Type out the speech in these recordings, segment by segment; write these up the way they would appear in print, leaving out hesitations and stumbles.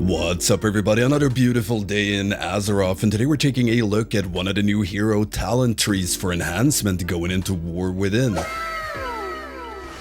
What's up everybody, another beautiful day in Azeroth, and today we're taking a look at one of the new hero talent trees for enhancement going into War Within.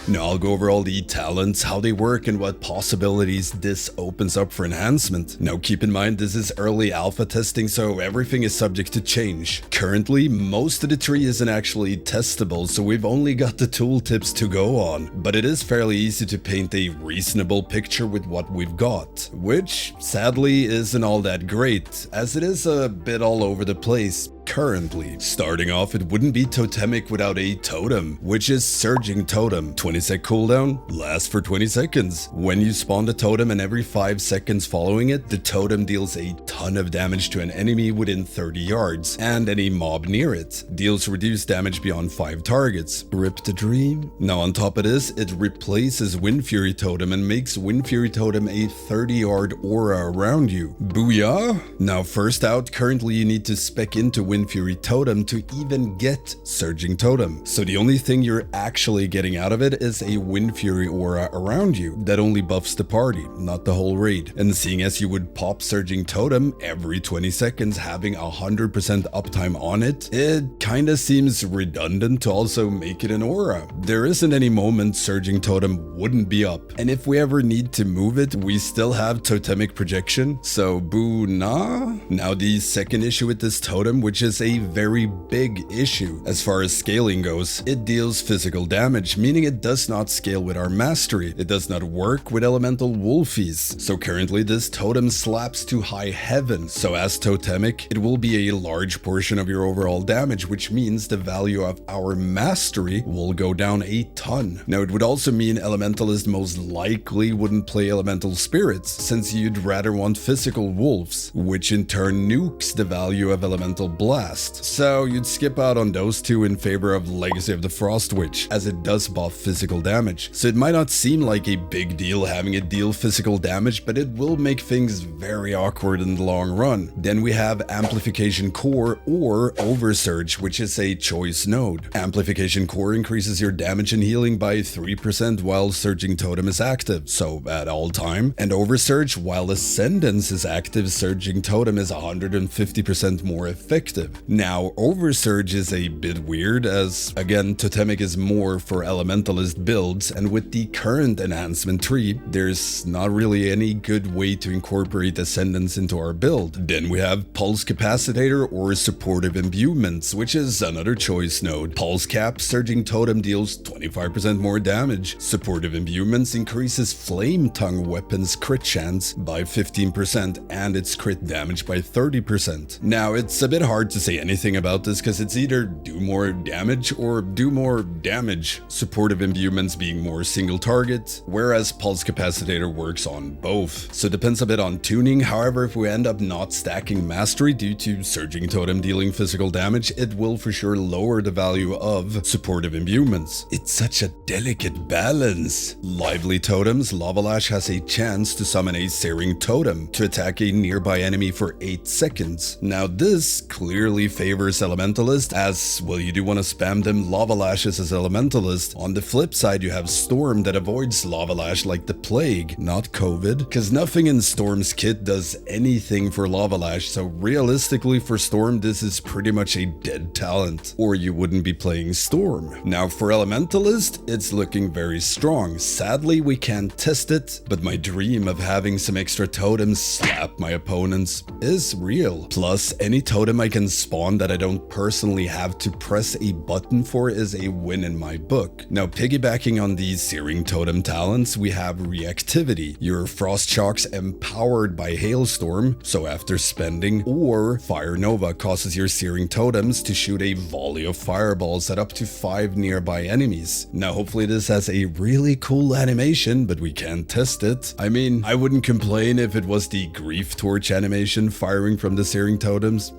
Now I'll go over all the talents, how they work, and what possibilities this opens up for enhancement. Now keep in mind this is early alpha testing, so everything is subject to change. Currently, most of the tree isn't actually testable, so we've only got the tooltips to go on. But it is fairly easy to paint a reasonable picture with what we've got, which sadly isn't all that great, as it is a bit all over the place. Currently, starting off, it wouldn't be totemic without a totem, which is Surging Totem. 20-sec cooldown, lasts for 20 seconds. When you spawn the totem and every 5 seconds following it, the totem deals a ton of damage to an enemy within 30 yards, and any mob near it. Deals reduced damage beyond 5 targets. Rip the dream. Now on top of this, it replaces Wind Fury Totem and makes Wind Fury Totem a 30-yard aura around you. Booyah! Now first out, currently you need to spec into Wind Fury Totem to even get Surging Totem. So the only thing you're actually getting out of it is a Wind Fury aura around you that only buffs the party, not the whole raid. And seeing as you would pop Surging Totem every 20 seconds having 100% uptime on it, it kinda seems redundant to also make it an aura. There isn't any moment Surging Totem wouldn't be up. And if we ever need to move it, we still have Totemic Projection, so boo nah? Now the second issue with this totem, which is a very big issue as far as scaling goes. It deals physical damage, meaning it does not scale with our mastery. It does not work with elemental wolfies. So currently this totem slaps to high heaven. So as totemic, it will be a large portion of your overall damage, which means the value of our mastery will go down a ton. Now it would also mean elementalist most likely wouldn't play elemental spirits, since you'd rather want physical wolves, which in turn nukes the value of elemental blast. So you'd skip out on those two in favor of Legacy of the Frost Witch, as it does buff physical damage. So it might not seem like a big deal having it deal physical damage, but it will make things very awkward in the long run. Then we have Amplification Core or Oversurge, which is a choice node. Amplification Core increases your damage and healing by 3% while Surging Totem is active, so at all time. And Oversurge, while Ascendance is active, Surging Totem is 150% more effective. Now, Oversurge is a bit weird, as again, Totemic is more for elementalist builds, and with the current enhancement tree, there's not really any good way to incorporate Ascendance into our build. Then we have Pulse Capacitator or Supportive Imbuements, which is another choice node. Pulse Cap, Surging Totem deals 25% more damage. Supportive Imbuements increases Flame Tongue weapons crit chance by 15% and its crit damage by 30%. Now, it's a bit hard to say anything about this because it's either do more damage or do more damage, Supportive Imbuements being more single target, whereas Pulse Capacitator works on both. So it depends a bit on tuning. However, if we end up not stacking mastery due to Surging Totem dealing physical damage, it will for sure lower the value of Supportive Imbuements. It's such a delicate balance. Lively Totems, Lava Lash has a chance to summon a Searing Totem to attack a nearby enemy for 8 seconds. Now this clearly favors elementalist, as well you do want to spam them lava lashes as elementalist. On the flip side, you have Storm that avoids lava lash like the plague, not COVID, because nothing in Storm's kit does anything for lava lash, so realistically for Storm this is pretty much a dead talent, or you wouldn't be playing Storm. Now for elementalist, it's looking very strong. Sadly we can't test it, but my dream of having some extra totems slap my opponents is real. Plus any totem I can spawn that I don't personally have to press a button for is a win in my book. Now piggybacking on these Searing Totem talents, we have Reactivity. Your Frost Shocks empowered by Hailstorm, so after spending, or Fire Nova causes your Searing Totems to shoot a volley of fireballs at up to 5 nearby enemies. Now hopefully this has a really cool animation, but we can't test it. I mean, I wouldn't complain if it was the Grief Torch animation firing from the Searing Totems.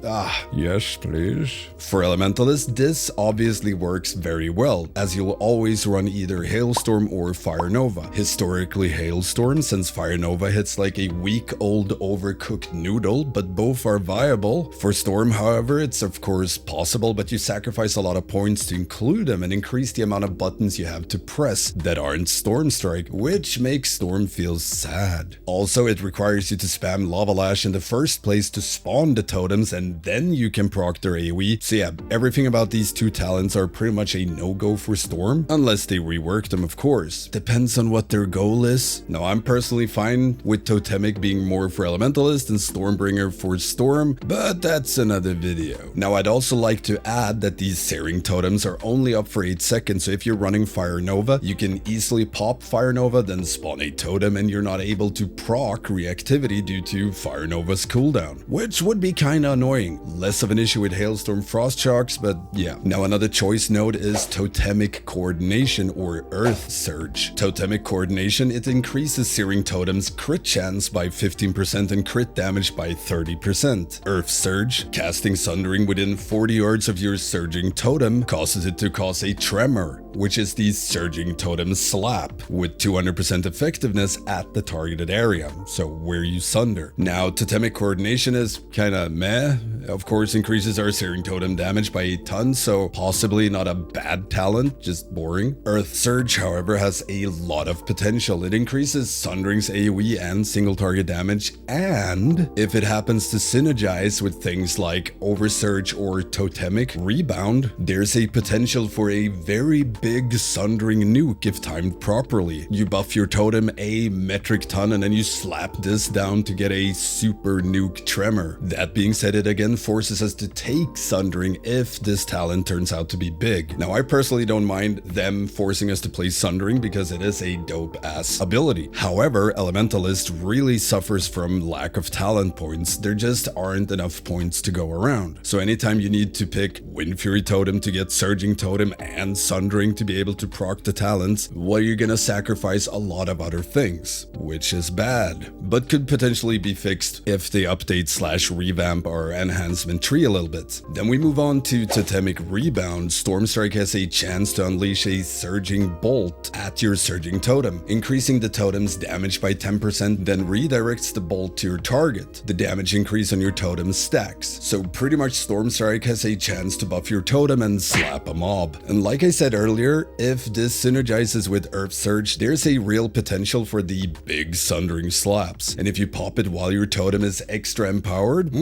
Yes, please. For Elementalist, this obviously works very well, as you'll always run either Hailstorm or Fire Nova. Historically Hailstorm, since Fire Nova hits like a week-old overcooked noodle, but both are viable. For Storm, however, it's of course possible, but you sacrifice a lot of points to include them and increase the amount of buttons you have to press that aren't Storm Strike, which makes Storm feel sad. Also, it requires you to spam Lava Lash in the first place to spawn the totems, and then you can proc their AoE. So yeah, everything about these two talents are pretty much a no-go for Storm, unless they rework them, of course. Depends on what their goal is. Now, I'm personally fine with Totemic being more for Elementalist and Stormbringer for Storm, but that's another video. Now, I'd also like to add that these Searing totems are only up for 8 seconds, so if you're running Fire Nova, you can easily pop Fire Nova, then spawn a totem, and you're not able to proc reactivity due to Fire Nova's cooldown, which would be kinda annoying. Less of an issue with Hailstorm Frost Shocks, but yeah. Now, another choice node is Totemic Coordination or Earth Surge. Totemic Coordination, it increases Searing totems crit chance by 15% and crit damage by 30%. Earth Surge, casting Sundering within 40 yards of your surging totem causes it to cause a tremor, which is the surging totem slap, with 200% effectiveness at the targeted area, so where you sunder. Now, Totemic Coordination is kinda meh. Of course, increases our Searing totem damage by a ton, so possibly not a bad talent, just boring. Earth Surge, however, has a lot of potential. It increases Sundering's AoE and single target damage, and if it happens to synergize with things like Oversurge or Totemic Rebound, there's a potential for a very big Sundering nuke if timed properly. You buff your totem a metric ton and then you slap this down to get a super nuke tremor. That being said, it again forces us to take Sundering if this talent turns out to be big. Now, I personally don't mind them forcing us to play Sundering because it is a dope ass ability. However, Elementalist really suffers from lack of talent points. There just aren't enough points to go around. So anytime you need to pick Wind Fury Totem to get Surging Totem and Sundering to be able to proc the talents, well, you're gonna sacrifice a lot of other things, which is bad, but could potentially be fixed if they update/revamp our enhancement tree a little bit. Then we move on to Totemic Rebound. Stormstrike has a chance to unleash a Surging Bolt at your Surging Totem, increasing the totem's damage by 10%, then redirects the bolt to your target. The damage increase on your totem stacks, so pretty much Stormstrike has a chance to buff your totem and slap a mob. And like I said earlier, if this synergizes with Earth Surge, there's a real potential for the big Sundering slaps. And if you pop it while your totem is extra empowered,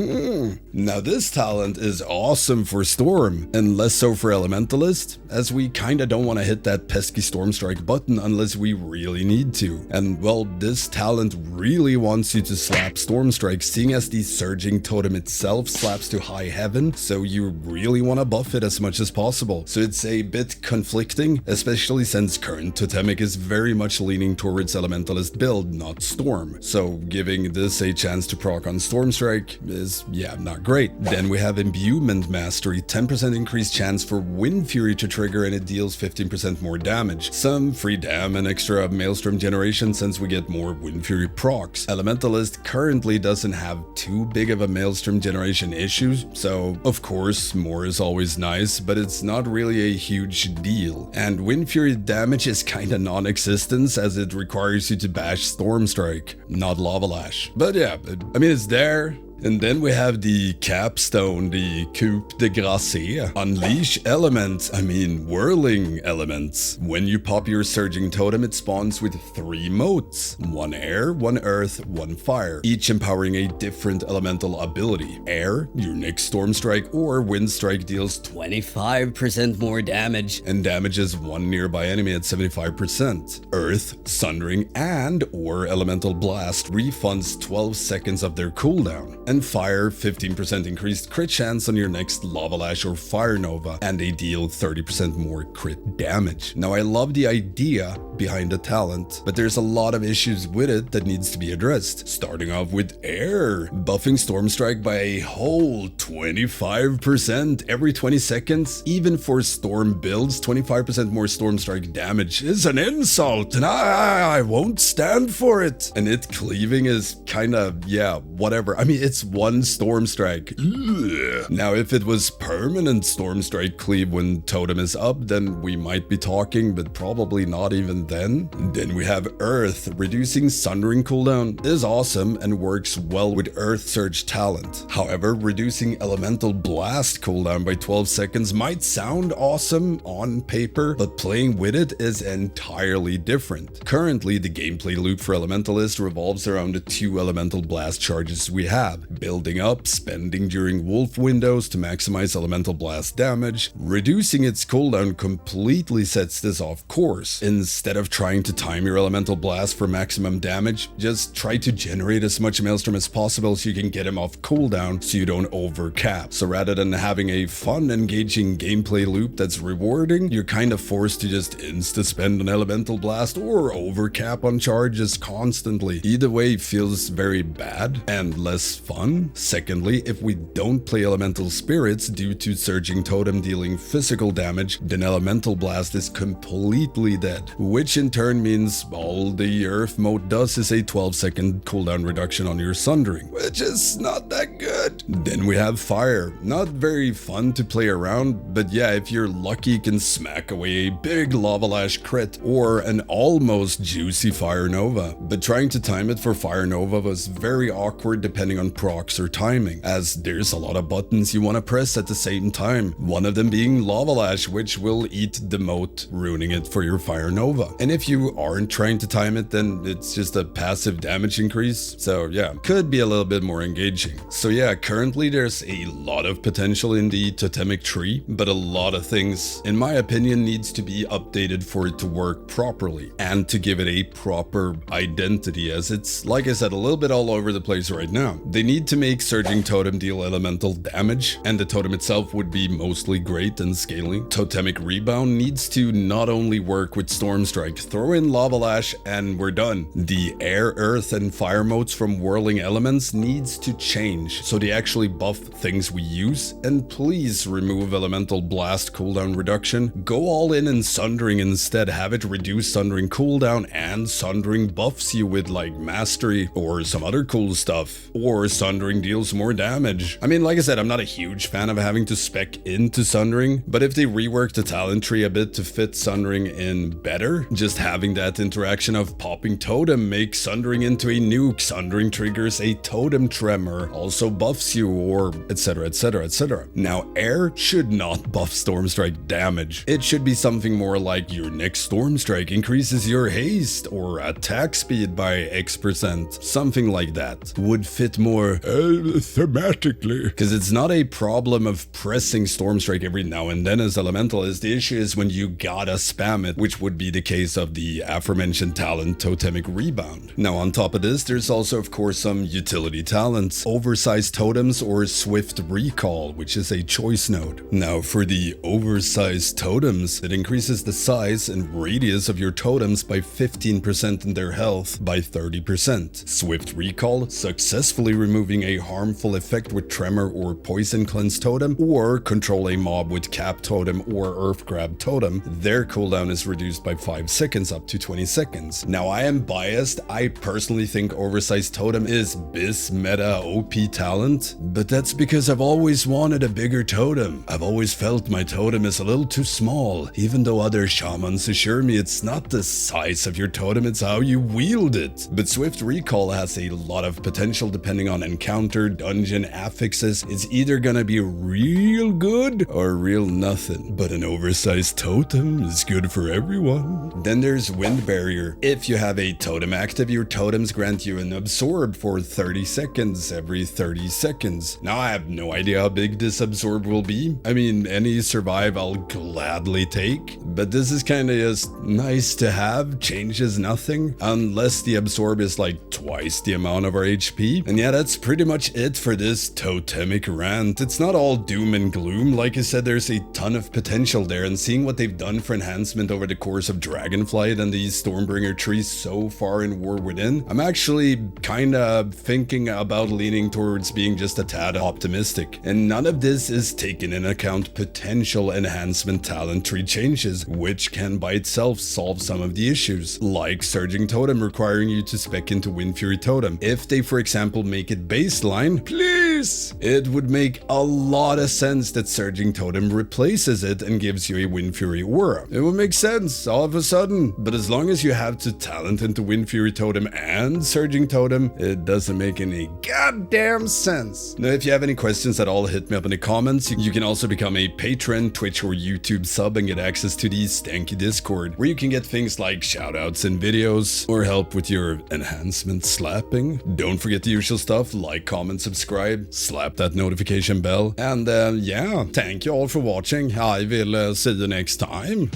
now this talent is awesome for Storm, and less so for Elementalist, as we kinda don't want to hit that pesky Stormstrike button unless we really need to. And well, this talent really wants you to slap Stormstrike, seeing as the Surging Totem itself slaps to high heaven, so you really want to buff it as much as possible. So it's a bit conflicting, especially since current Totemic is very much leaning towards Elementalist build, not Storm. So giving this a chance to proc on Stormstrike is, yeah, not great. Then we have Imbuement Mastery, 10% increased chance for Wind Fury to trigger, and it deals 15% more damage. Some free dam and extra Maelstrom generation since we get more Wind Fury procs. Elementalist currently doesn't have too big of a Maelstrom generation issues, so of course more is always nice, but it's not really a huge deal. And Wind Fury damage is kinda non-existent as it requires you to bash Stormstrike, not Lava Lash. But yeah, I mean, it's there. And then we have the Capstone, the Coup de Grâce. Unleash elements, whirling elements. When you pop your Surging Totem, it spawns with 3 motes. 1 air, 1 earth, 1 fire, each empowering a different elemental ability. Air, your next Stormstrike or Wind Strike deals 25% more damage and damages 1 nearby enemy at 75%. Earth, Sundering, and or Elemental Blast refunds 12 seconds of their cooldown. And fire, 15% increased crit chance on your next Lava Lash or Fire Nova, and they deal 30% more crit damage. Now, I love the idea behind the talent, but there's a lot of issues with it that needs to be addressed. Starting off with air, buffing Stormstrike by a whole 25% every 20 seconds. Even for Storm builds, 25% more Stormstrike damage is an insult, and I won't stand for it. And it cleaving is kinda, yeah, whatever. It's gets 1 Storm Strike. Ugh. Now, if it was permanent Storm Strike cleave when Totem is up, then we might be talking, but probably not even then. Then we have Earth. Reducing Sundering cooldown is awesome and works well with Earth Surge talent. However, reducing Elemental Blast cooldown by 12 seconds might sound awesome on paper, but playing with it is entirely different. Currently, the gameplay loop for Elementalist revolves around the 2 Elemental Blast charges we have: building up, spending during wolf windows to maximize Elemental Blast damage. Reducing its cooldown completely sets this off course. Instead of trying to time your Elemental Blast for maximum damage, just try to generate as much Maelstrom as possible so you can get him off cooldown so you don't overcap. So rather than having a fun, engaging gameplay loop that's rewarding, you're kind of forced to just insta-spend an Elemental Blast or overcap on charges constantly. Either way feels very bad and less fun. Secondly, if we don't play Elemental Spirits due to Surging Totem dealing physical damage, then Elemental Blast is completely dead, which in turn means all the Earth mode does is a 12-second cooldown reduction on your Sundering, which is not that good. Then we have Fire. Not very fun to play around, but yeah, if you're lucky, you can smack away a big Lava Lash crit or an almost juicy Fire Nova. But trying to time it for Fire Nova was very awkward depending on procs or timing, as there's a lot of buttons you want to press at the same time, one of them being Lava Lash, which will eat the moat, ruining it for your Fire Nova. And if you aren't trying to time it, then it's just a passive damage increase, so yeah, could be a little bit more engaging. So yeah, currently there's a lot of potential in the Totemic tree, but a lot of things, in my opinion, needs to be updated for it to work properly, and to give it a proper identity, as it's, like I said, a little bit all over the place right now. They need to make Surging Totem deal elemental damage, and the totem itself would be mostly great and scaling. Totemic Rebound needs to not only work with Storm Strike, throw in Lava Lash and we're done. The air, earth, and fire modes from Whirling Elements needs to change, so they actually buff things we use, and please remove Elemental Blast cooldown reduction. Go all in and Sundering instead, have it reduce Sundering cooldown, and Sundering buffs you with like Mastery or some other cool stuff, or Sundering deals more damage. I mean, like I said, I'm not a huge fan of having to spec into Sundering, but if they rework the talent tree a bit to fit Sundering in better, just having that interaction of popping Totem makes Sundering into a nuke, Sundering triggers a Totem tremor, also buffs you, or etc, etc, etc. Now, air should not buff Storm Strike damage. It should be something more like your next Storm Strike increases your haste or attack speed by X%, something like that. Would fit more thematically, because it's not a problem of pressing Storm Strike every now and then as Elementalist. The issue is when you gotta spam it, which would be the case of the aforementioned talent Totemic Rebound. Now, on top of this, there's also of course some utility talents, Oversized Totems or Swift Recall, which is a choice node. Now, for the Oversized Totems, it increases the size and radius of your totems by 15% and their health by 30%. Swift Recall, successfully removing a harmful effect with Tremor or Poison Cleanse Totem, or control a mob with Cap Totem or Earth Grab Totem, their cooldown is reduced by 5 seconds up to 20 seconds. Now, I am biased. I personally think Oversized Totem is bis meta OP talent, but that's because I've always wanted a bigger totem. I've always felt my totem is a little too small, even though other shamans assure me it's not the size of your totem, it's how you wield it. But Swift Recall has a lot of potential depending on encounter, dungeon, affixes. It's either gonna be real good or real nothing, but an oversized totem is good for everyone. Then there's Wind Barrier. If you have a totem active, your totems grant you an absorb for 30 seconds every 30 seconds. Now, I have no idea how big this absorb will be. I mean, any survive I'll gladly take, but this is kind of just nice to have, changes nothing, unless the absorb is like twice the amount of our HP. And yeah, that's pretty much it for this totemic rant. It's not all doom and gloom. Like I said, there's a ton of potential there, and seeing what they've done for enhancement over the course of Dragonflight and these Stormbringer trees so far in War Within, I'm actually kinda thinking about leaning towards being just a tad optimistic. And none of this is taking into account potential enhancement talent tree changes, which can by itself solve some of the issues, like Surging Totem requiring you to spec into Wind Fury Totem. If they, for example, make it baseline, please! It would make a lot of sense that Surging Totem replaces it and gives you a Wind Fury aura. It would make sense all of a sudden, but as long as you have to talent into Wind Fury Totem and Surging Totem, it doesn't make any goddamn sense. Now, if you have any questions at all, hit me up in the comments. You can also become a patron, Twitch or YouTube sub and get access to the Stankie Discord, where you can get things like shoutouts and videos or help with your enhancement slapping. Don't forget the usual stuff, like, comment, subscribe, slap that notification bell, and yeah, thank you all for watching. I will see you next time.